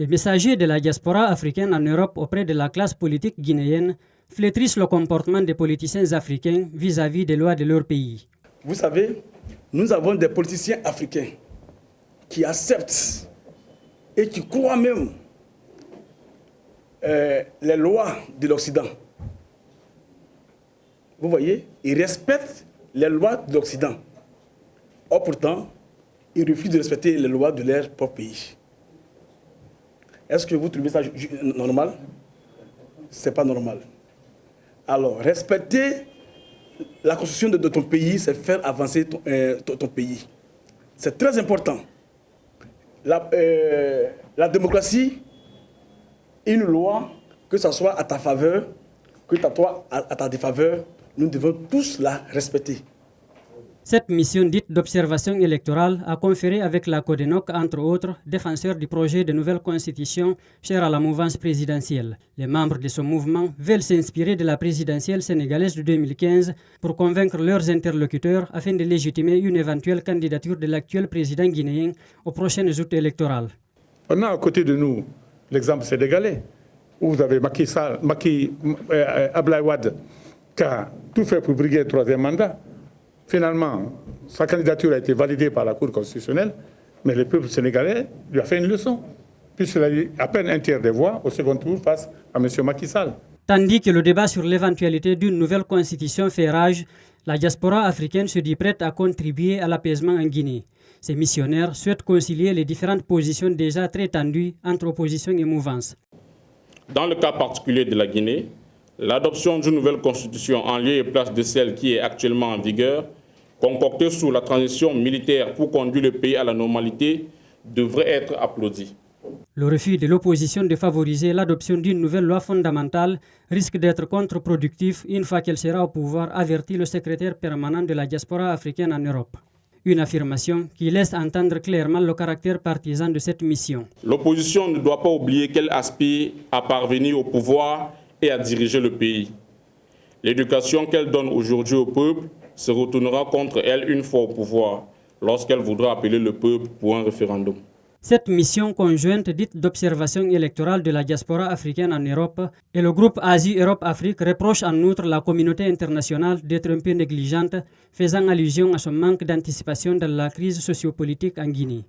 Les messagers de la diaspora africaine en Europe auprès de la classe politique guinéenne flétrissent le comportement des politiciens africains vis-à-vis des lois de leur pays. Vous savez, nous avons des politiciens africains qui acceptent et qui croient même les lois de l'Occident. Vous voyez, ils respectent les lois de l'Occident. Or pourtant, ils refusent de respecter les lois de leur propre pays. Est-ce que vous trouvez ça normal? Ce n'est pas normal. Alors, respecter la constitution de ton pays, c'est faire avancer ton pays. C'est très important. La démocratie, une loi, que ce soit à ta faveur, que à ta défaveur, nous devons tous la respecter. Cette mission dite d'observation électorale a conféré avec la CODENOC, entre autres, défenseurs du projet de nouvelle constitution cher à la mouvance présidentielle. Les membres de ce mouvement veulent s'inspirer de la présidentielle sénégalaise de 2015 pour convaincre leurs interlocuteurs afin de légitimer une éventuelle candidature de l'actuel président guinéen aux prochaines joutes électorales. On a à côté de nous l'exemple sénégalais, où vous avez Macky Abdoulaye Wade, qui a tout fait pour briguer un troisième mandat. Finalement, sa candidature a été validée par la Cour constitutionnelle, mais le peuple sénégalais lui a fait une leçon, puisqu'il a eu à peine un tiers des voix au second tour face à M. Macky Sall. Tandis que le débat sur l'éventualité d'une nouvelle constitution fait rage, la diaspora africaine se dit prête à contribuer à l'apaisement en Guinée. Ces missionnaires souhaitent concilier les différentes positions déjà très tendues entre opposition et mouvance. Dans le cas particulier de la Guinée, l'adoption d'une nouvelle constitution en lieu et place de celle qui est actuellement en vigueur, concoctée sous la transition militaire pour conduire le pays à la normalité, devrait être applaudie. Le refus de l'opposition de favoriser l'adoption d'une nouvelle loi fondamentale risque d'être contre-productif une fois qu'elle sera au pouvoir, avertit le secrétaire permanent de la diaspora africaine en Europe. Une affirmation qui laisse entendre clairement le caractère partisan de cette mission. L'opposition ne doit pas oublier qu'elle aspire à parvenir au pouvoir et à diriger le pays. L'éducation qu'elle donne aujourd'hui au peuple se retournera contre elle une fois au pouvoir, lorsqu'elle voudra appeler le peuple pour un référendum. Cette mission conjointe dite d'observation électorale de la diaspora africaine en Europe et le groupe Asie-Europe-Afrique reprochent en outre la communauté internationale d'être un peu négligente, faisant allusion à son manque d'anticipation dans la crise sociopolitique en Guinée.